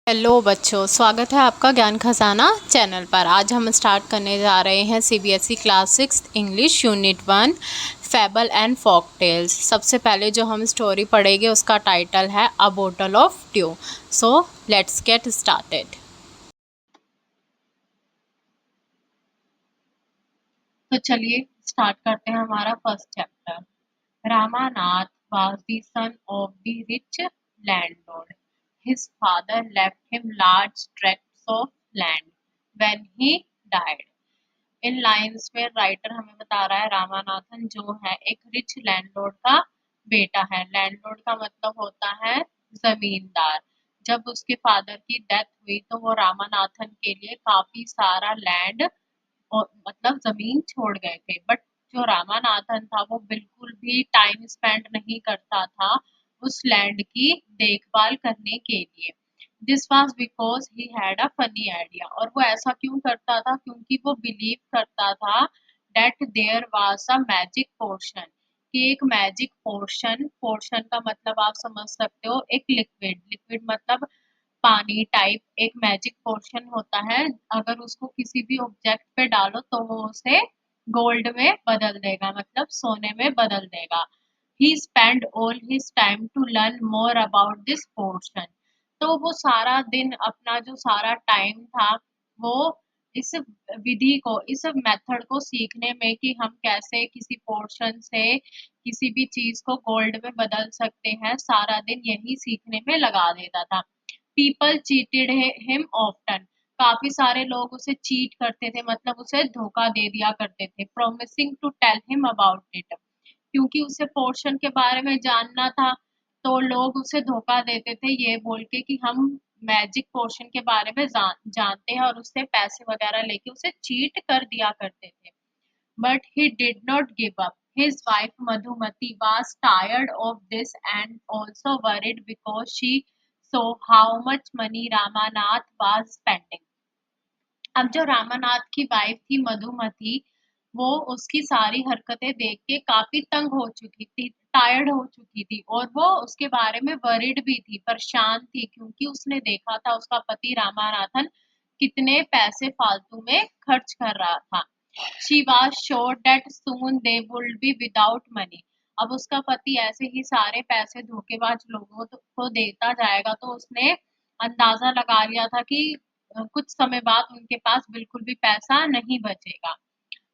Hello बच्चों, स्वागत है आपका ज्ञान खजाना चैनल पर। आज हम स्टार्ट करने जा रहे हैं CBSE class 6 English unit 1 fable and folk tales. सबसे पहले जो हम स्टोरी पढ़ेंगे उसका टाइटल है अ बोतल of due. So let's get started. तो चलिए स्टार्ट करते हैं हमारा first chapter. Ramanath was the son of the rich landlord. His father left him large tracts of land when he died. In lines में writer हमें बता रहा है रामानाथन जो है एक रिच लैंडलॉर्ड का बेटा है। लैंडलॉर्ड का मतलब होता है जमींदार। जब उसके फादर की डेथ हुई तो वो रामानाथन के लिए काफी सारा लैंड और मतलब जमीन छोड़ गए थे। बट जो रामानाथन था वो बिल्कुल भी टाइम स्पेंड नहीं करता था उस लैंड की देखभाल करने के लिए। This was because he had a funny idea. और वो ऐसा क्यों करता था? क्योंकि वो बिलीव करता था that there was a magic potion, कि एक मैजिक पोर्शन, पोर्शन का मतलब आप समझ सकते हो एक लिक्विड, लिक्विड मतलब पानी टाइप एक मैजिक पोर्शन होता है। अगर उसको किसी भी ऑब्जेक्ट पे डालो तो वो उसे गोल्ड में बदल देगा, मतलब सोने में बदल देगा। He spend all his time to learn more about this portion. तो वो सारा दिन अपना जो सारा टाइम था वो इस विधि को, इस मेथड को सीखने में कि हम कैसे किसी पोर्शन से किसी भी चीज को गोल्ड में बदल सकते हैं, सारा दिन यही सीखने में लगा देता था। People cheated him often. काफी सारे लोग उसे चीट करते थे, मतलब उसे धोखा दे दिया करते थे। Promising to tell him about it, क्योंकि उसे पोर्शन के बारे में जानना था तो लोग उसे धोखा देते थे ये बोल के कि हम मैजिक पोर्शन के बारे में जानते हैं, और उससे पैसे वगैरह लेके उसे चीट कर दिया करते थे। But he did not give up. His wife Madhumati was tired of this and also worried because she saw how much money Ramanath was spending. अब जो रामानाथ की वाइफ थी मधुमती, वो उसकी सारी हरकतें देख के काफी तंग हो चुकी थी, टायर्ड हो चुकी थी, और वो उसके बारे में वरिड भी थी, परेशान थी, क्योंकि उसने देखा था उसका पति रामानाथन कितने पैसे फालतू में खर्च कर रहा था। She was sure that soon they would be without money. अब उसका पति ऐसे ही सारे पैसे धोखेबाज लोगों को देता जाएगा तो उसने अंदाजा लगा लिया था कि कुछ समय बाद उनके पास बिल्कुल भी पैसा नहीं बचेगा।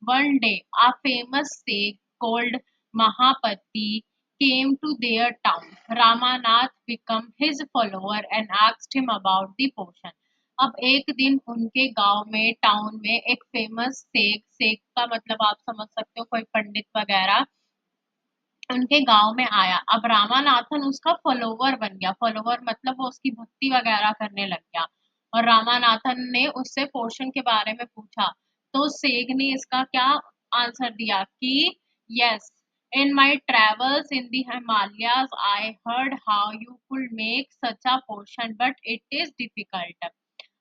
One day a famous sheikh called Mahapati came to their town. Ramanath became his follower and asked him about the potion. अब एक दिन उनके गांव में, टाउन में एक फेमस शेख, शेख का मतलब आप समझ सकते हो कोई पंडित वगैरह, उनके गांव में आया। अब रामानाथन उसका फॉलोवर बन गया। फॉलोवर मतलब वो उसकी भक्ति वगैरह करने लग गया। और रामानाथन ने उससे पोर्शन के बारे में पूछा तो सेग ने इसका क्या आंसर दिया कि yes, in my travels in the Himalayas I heard how you could make such a portion but it is difficult.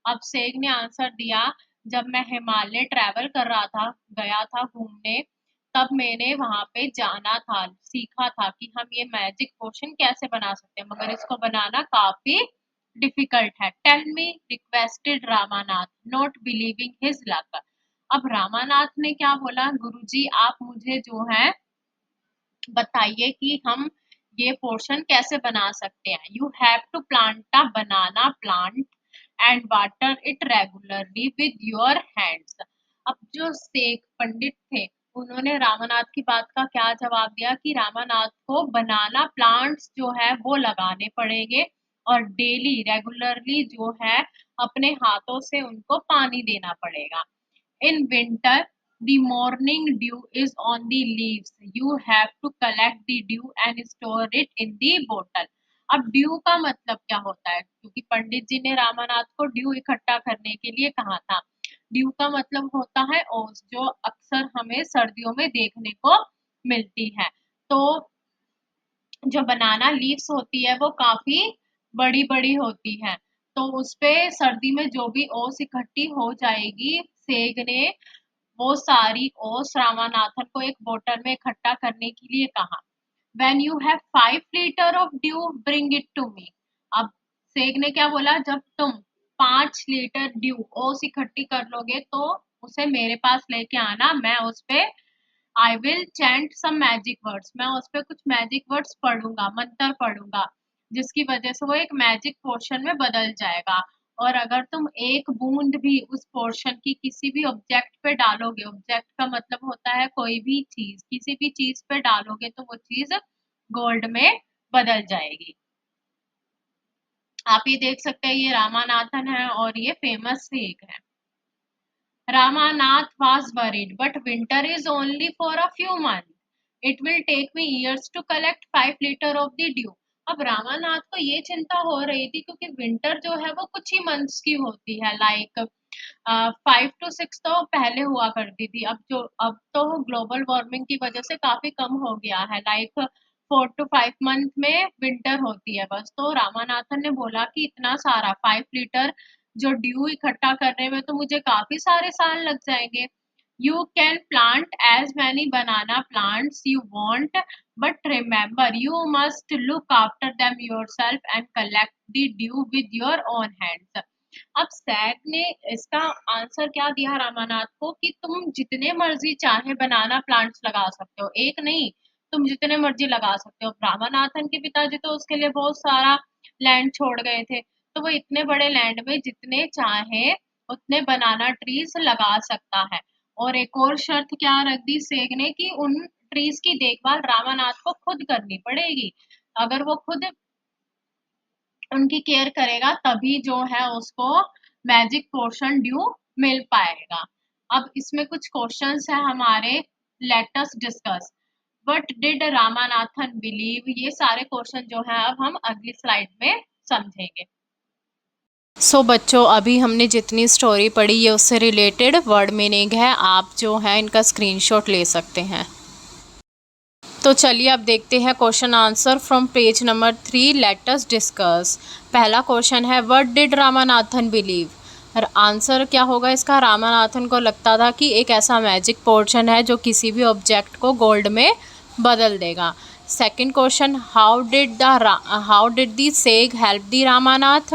अब सेग ने आंसर दिया, जब मैं हिमालय ट्रैवल कर रहा था, गया था घूमने, तब मैंने वहां पे जाना था, सीखा था कि हम ये मैजिक पोशन कैसे बना सकते हैं, मगर इसको बनाना काफी डिफिकल्ट है। Tell me, requested Ramanath, not believing his luck. अब रामानाथ ने क्या बोला, गुरुजी आप मुझे जो है बताइए कि हम ये पोर्शन कैसे बना सकते हैं। You have to plant a banana plant and water it regularly with your hands. अब जो शेख पंडित थे उन्होंने रामानाथ की बात का क्या जवाब दिया कि रामानाथ को बनाना प्लांट्स जो है वो लगाने पड़ेंगे और डेली रेगुलरली जो है अपने हाथों से उनको पानी देना पड़ेगा। In winter, the morning dew is on the leaves. You have to collect the dew and store it in the bottle. अब ड्यू का मतलब क्या होता है? क्योंकि पंडित जी ने रामानाथ को ड्यू इकट्ठा करने के लिए कहा था। ड्यू का मतलब होता है ओस, जो अक्सर हमें सर्दियों में देखने को मिलती है। तो जो बनाना लीव्स होती है वो काफी बड़ी बड़ी होती है, तो उसपे सर्दी में जो भी ओस इकट्ठी हो जाएगी, सेग ने वो सारी ओस रामानाथन को एक बोतल में इकट्ठा करने के लिए कहा। When you have 5 liter of dew, bring it to me. अब सेग ने क्या बोला, जब तुम 5 लीटर ड्यू ओस इकट्ठी कर लोगे तो उसे मेरे पास लेके आना, मैं उस पे I will chant some magic words, मैं उस पे कुछ मैजिक वर्ड्स पढ़ूंगा, मंत्र पढ़ूंगा, जिसकी वजह से वो एक मैजिक पोर्शन में बदल जाएगा। और अगर तुम एक बूंद भी उस पोर्शन की किसी भी ऑब्जेक्ट पे डालोगे, ऑब्जेक्ट का मतलब होता है कोई भी चीज, किसी भी चीज पे डालोगे तो वो चीज गोल्ड में बदल जाएगी। आप ये देख सकते हैं, ये रामानाथन है और ये फेमस सेग है। Ramanath was worried, but winter is only for a few months. It will take me years to collect 5 liters of the dew. अब रामानाथ को ये चिंता हो रही थी क्योंकि विंटर जो है वो कुछ ही मंथ्स की होती है, लाइक 5 to 6 तो पहले हुआ करती थी, अब तो ग्लोबल वार्मिंग की वजह से काफी कम हो गया है, लाइक 4 to 5 मंथ में विंटर होती है बस। तो रामानाथन ने बोला कि इतना सारा 5 लीटर जो ड्यू इकट्ठा करने में तो मुझे काफी सारे साल लग जाएंगे। You can plant as many banana plants you want, but remember you must look after them yourself and collect the dew with your own hands. अब सैग ने इसका आंसर क्या दिया रामानाथ को कि तुम जितने मर्जी चाहे बनाना प्लांट्स लगा सकते हो, एक नहीं, तुम जितने मर्जी लगा सकते हो। रामानाथन के पिताजी तो उसके लिए बहुत सारा लैंड छोड़ गए थे, तो वो इतने बड़े लैंड में जितने चाहे उतने बनाना ट्रीज लगा सकता है। और एक और शर्त क्या रख दी सेग ने कि उन ट्रीज की देखभाल रामानाथ को खुद करनी पड़ेगी, अगर वो खुद उनकी केयर करेगा तभी जो है उसको मैजिक पोर्शन ड्यू मिल पाएगा। अब इसमें कुछ क्वेश्चंस है हमारे, let us discuss. What did Ramanathan believe, ये सारे क्वेश्चन जो है अब हम अगली स्लाइड में समझेंगे। बच्चों, अभी हमने जितनी स्टोरी पढ़ी ये उससे रिलेटेड वर्ड मीनिंग है, आप जो है इनका स्क्रीनशॉट ले सकते हैं। तो चलिए अब देखते हैं question answer from page number 3, let us discuss. पहला क्वेश्चन है, what did Ramanathan believe. Answer क्या होगा इसका, रामानाथन को लगता था कि एक ऐसा मैजिक पोर्शन है जो किसी भी ऑब्जेक्ट को गोल्ड में बदल देगा। Second question, how did the sheikh help the Ramanath.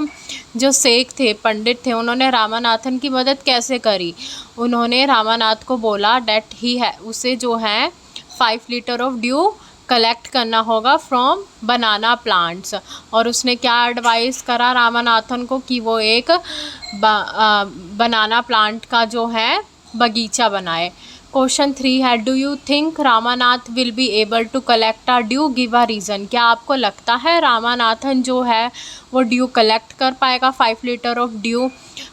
जो सेग थे, पंडित थे, उन्होंने रामानाथन की मदद कैसे करी। उन्होंने रामानाथ को बोला डेट ही है उसे जो है 5 लीटर ऑफ ड्यू कलेक्ट करना होगा फ्रॉम बनाना प्लांट्स। और उसने क्या एडवाइस करा रामानाथन को कि वो एक बनाना प्लांट का जो है बगीचा बनाए। क्वेश्चन 3 है, do you think Ramanath will be able to collect a dew, give a reason. क्या आपको लगता है रामानाथन जो है वो ड्यू कलेक्ट कर पाएगा 5 लीटर ऑफ ड्यू।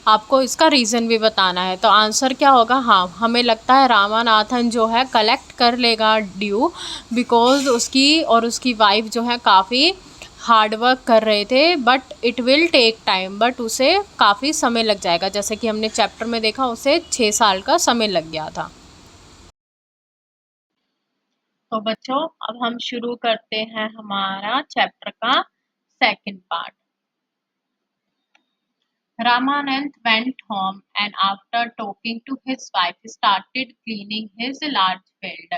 आपको इसका रीज़न भी बताना है। तो आंसर क्या होगा, हाँ हमें लगता है रामानाथन जो है कलेक्ट कर लेगा ड्यू, बिकॉज उसकी और उसकी वाइफ जो है काफ़ी हार्ड वर्क कर रहे थे, but it will take time, बट उसे काफ़ी समय लग जाएगा। जैसे कि हमने चैप्टर में देखा उसे 6 साल का समय लग गया था। तो बच्चों अब हम शुरू करते हैं हमारा चैप्टर का second part. Ramanand went home and after talking to his wife started cleaning his large field.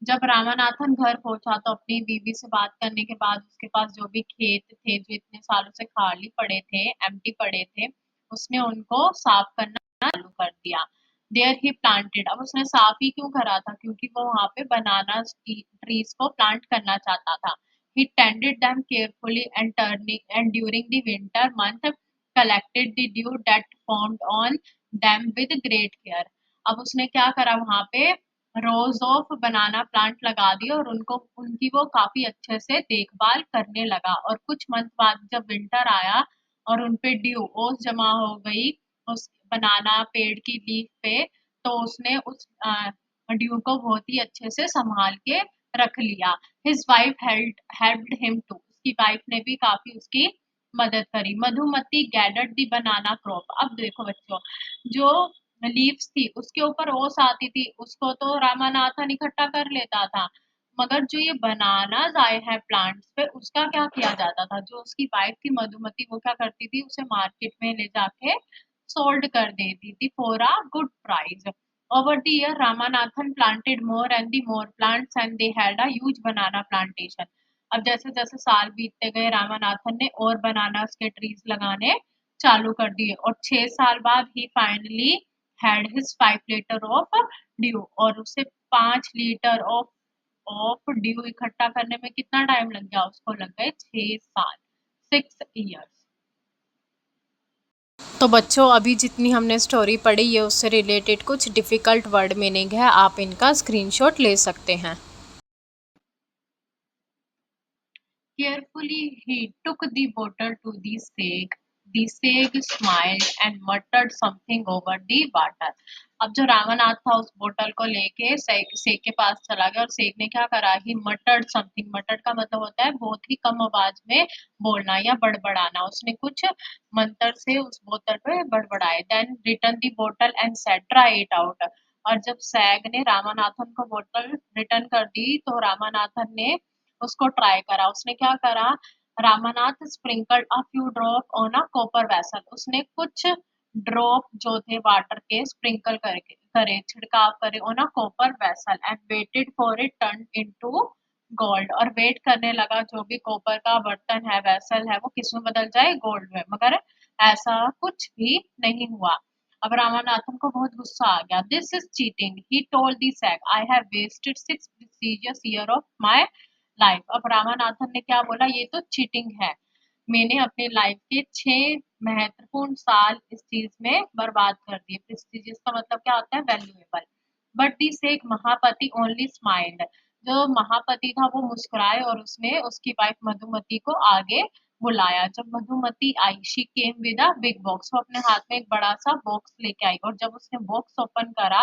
जब रामानाथन घर पहुंचा तो अपनी बीवी से बात करने के बाद उसके पास जो भी खेत थे जो इतने सालों से खाली पड़े थे, एम्प्टी पड़े थे, उसने उनको साफ करना चालू कर दिया। देयर ही प्लांटेड, अब उसने साफ ही क्यों करा था, क्योंकि वो वहां पे बनाना ट्रीज को प्लांट करना चाहता था। He tended them carefully and turning and during the winter month collected the dew that formed on them with great care. अब उसने क्या करा, वहां पे रोज ऑफ बनाना प्लांट लगा दिए और उनको उनकी वो काफी अच्छे से देखभाल करने लगा। और कुछ मंथ बाद जब विंटर आया और उन पे ड्यू ओस जमा हो गई उस बनाना पेड़ की लीफ पे, तो उसने उस ड्यू को बहुत ही अच्छे से संभाल के रख लिया। His wife helped him to, उसकी वाइफ ने भी काफी उसकी मदद करी। Madhumati gathered the banana crop, अब देखो बच्चों, जो लीव्स थी उसके ऊपर ओस आती थी उसको तो रामानाथन इकट्ठा कर लेता था, मगर जो ये बनानाज आए हैं प्लांट्स पे उसका क्या किया जाता था। जो उसकी वाइफ थी मधुमती, वो क्या करती थी, उसे मार्केट में ले जाके सोल्ड कर देती थी for a good price. Over the year Ramanathan planted more and the more plants and they had a huge banana plantation. अब जैसे जैसे साल बीतते गए रामानाथन ने और बनानास के ट्रीज लगाने चालू कर दिए और 6 साल बाद he finally had his 5 litre of dew और उसे 5 लीटर ऑफ ड्यू इकट्ठा करने में कितना टाइम लग गया? उसको लग गए 6 साल, 6 years। तो बच्चों अभी जितनी हमने स्टोरी पढ़ी ये उससे रिलेटेड कुछ डिफ़िकल्ट वर्ड मीनिंग है, आप इनका स्क्रीनशॉट ले सकते हैं। Carefully he took the bottle to the sage. The sage smiled and muttered something over the water. अब जो रामानाथ था उस बोतल को लेके सेग के पास चला गया और सेग ने क्या करा? ही मटर्ड समथिंग। मटर्ड का मतलब होता है बहुत ही कम आवाज में बोलना या बड़बड़ाना। उसने कुछ मंत्र से उस बोतल पे बड़बड़ाए। देन रिटर्न दी बोतल and said try it out. और जब सैग ने रामानाथन को बोतल रिटर्न कर दी तो रामानाथन ने उसको ट्राई करा। उसने क्या करा? Ramanath sprinkled a few drop on a copper vessel. उसने कुछ ड्रॉप जो थे वाटर के स्प्रिंकल करके करे छिड़काव करे on a copper vessel and waited for it turn into gold. और वेट करने लगा जो भी कॉपर का बर्तन है वेसल है वो किस में बदल जाए? गोल्ड में। मगर ऐसा कुछ भी नहीं हुआ। अब रामानाथन को बहुत गुस्सा आ गया। This is cheating he told the sage. I have wasted 6 precious years of my life. अब रामानाथन ने क्या बोला? ये तो चीटिंग है। मैंने अपने लाइफ के 6 महत्वपूर्ण साल इस चीज में बर्बाद कर दिए। प्रेस्टिजियस का मतलब क्या होता है? Valuable. But the sheikh Mahapati only smiled. जो महापति था वो मुस्कुराए और उसने उसकी वाइफ मधुमती को आगे बुलाया। जब मधुमती आई she came with a big box. वो अपने हाथ में एक बड़ा सा बॉक्स लेके आई और जब उसने बॉक्स ओपन करा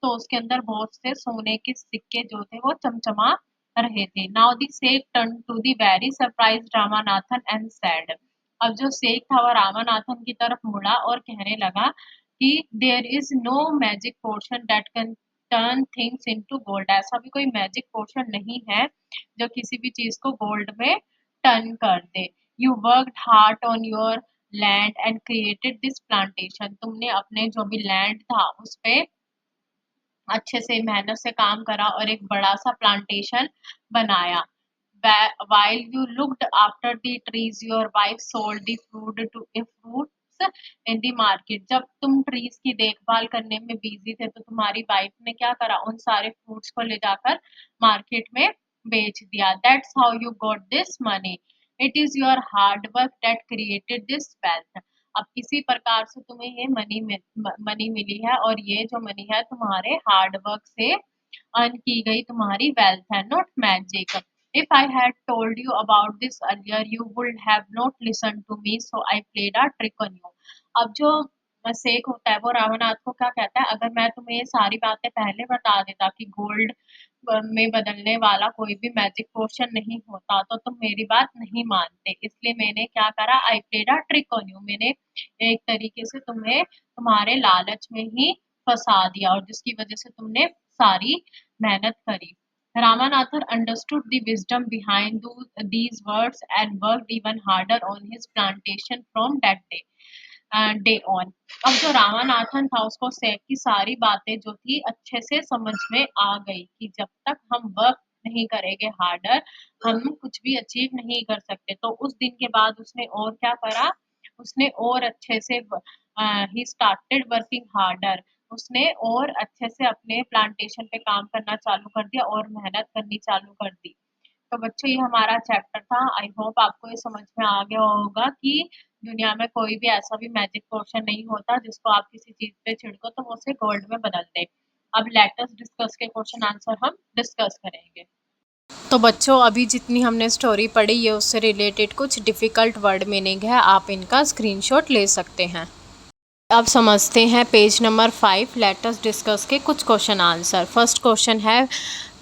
तो उसके अंदर बहुत से सोने के सिक्के जो थे वो चमचमा रहे थे। Now the seth turn to the very surprised Ramanathan and said. अब जो सेठ था वो रामानाथन की तरफ मुड़ा और कहने लगा कि there is no magic potion that can turn things into gold. ऐसा भी कोई मैजिक पोर्शन नहीं है जो किसी भी चीज को गोल्ड में टर्न कर दे। You worked hard on your land and created this plantation. तुमने अपने जो भी लैंड था उस पे अच्छे से मेहनत से काम करा और एक बड़ा सा प्लांटेशन बनाया। While you looked after the trees, your wife sold the fruits in the market। जब तुम ट्रीज की देखभाल करने में बिजी थे तो तुम्हारी वाइफ ने क्या करा? उन सारे फ्रूट्स को ले जाकर मार्केट में बेच दिया। That's how you got this money. It is your hard work that created this wealth। अब किसी प्रकार से तुम्हें ये मनी मिली है और ये जो मनी है तुम्हारे हार्ड वर्क से अर्न की गई तुम्हारी वेल्थ है, not magic. If I had told you about this earlier, you would have not listened to me, so I played a trick on you। अब जो शेख होता है वो रावणाथ को क्या कहता है? अगर मैं तुम्हें ये सारी बातें पहले बता देता कि गोल्ड में बदलने वाला कोई भी मैजिक पोशन नहीं होता तो तुम मेरी बात नहीं मानते। इसलिए मैंने क्या करा? I played a trick on you. मैंने एक तरीके से तुम्हें तुम्हारे लालच में ही फंसा दिया और जिसकी वजह से तुमने सारी मेहनत करी। Ramanathan understood the wisdom behind these words and worked even harder on his plantation from that day on। अब जो रामानाथन था उसको सेठ की सारी बातें जो थी अच्छे से समझ में आ गई कि जब तक हम वर्क नहीं करेंगे हार्डर हम कुछ भी अचीव नहीं कर सकते। तो उस दिन के बाद उसने और क्या करा? उसने और अच्छे से ही स्टार्टेड वर्किंग हार्डर। उसने और अच्छे से अपने प्लांटेशन पे काम करना चालू कर दिया और मेहनत करनी चालू कर दी। तो बच्चों ये हमारा चैप्टर था। आई होप आपको ये समझ में आ गया होगा कि दुनिया में कोई भी ऐसा भी मैजिक पोर्शन नहीं होता जिसको आप किसी चीज पे छिड़को तो वो उसे गोल्ड में बदल दे। अब लेटस डिस्कस के क्वेश्चन आंसर हम डिस्कस करेंगे। तो बच्चों अभी जितनी हमने स्टोरी पढ़ी ये उससे रिलेटेड कुछ डिफ़िकल्ट वर्ड मीनिंग है, आप इनका स्क्रीनशॉट ले सकते हैं। अब समझते हैं page number 5 let us discuss के कुछ क्वेश्चन आंसर। फर्स्ट क्वेश्चन है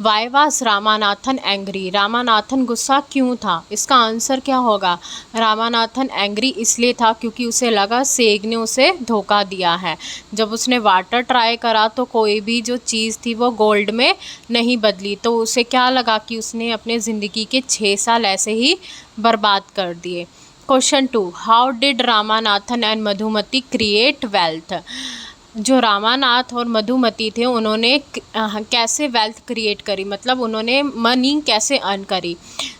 why was Ramanathan angry. Ramanathan गुस्सा क्यों था? इसका आंसर क्या होगा? रामानाथन एंग्री इसलिए था क्योंकि उसे लगा सेग ने उसे धोखा दिया है। जब उसने वाटर ट्राई करा तो कोई भी जो चीज़ थी वो गोल्ड में नहीं बदली, तो उसे क्या लगा कि उसने अपने ज़िंदगी के 6 साल ऐसे ही बर्बाद कर दिए। Question 2 how did Ramanathan and Madhumati create wealth. जो रामानाथ और मधुमती थे उन्होंने कैसे वेल्थ क्रिएट करी, मतलब उन्होंने मनी कैसे अर्न करी।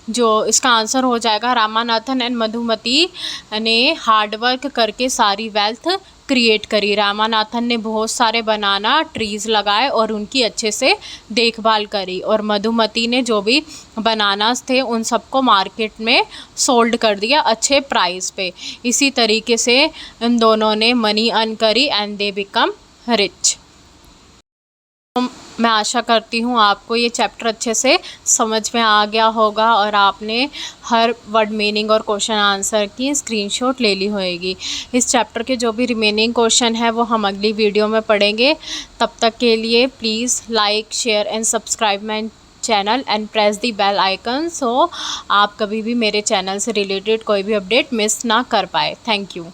जो इसका आंसर हो जाएगा, रामानाथन एंड मधुमती ने हार्ड वर्क करके सारी वेल्थ क्रिएट करी। रामानाथन ने बहुत सारे बनाना ट्रीज़ लगाए और उनकी अच्छे से देखभाल करी, और मधुमती ने जो भी बनानास थे उन सबको मार्केट में सोल्ड कर दिया अच्छे प्राइस पे। इसी तरीके से इन दोनों ने मनी अर्न करी एंड दे बिकम रिच। मैं आशा करती हूँ आपको ये चैप्टर अच्छे से समझ में आ गया होगा और आपने हर वर्ड मीनिंग और क्वेश्चन आंसर की स्क्रीनशॉट ले ली होगी। इस चैप्टर के जो भी रिमेनिंग क्वेश्चन है वो हम अगली वीडियो में पढ़ेंगे। तब तक के लिए please like, share and subscribe my channel and press the bell icon, so आप कभी भी मेरे चैनल से रिलेटेड कोई भी अपडेट मिस ना कर पाए। Thank you.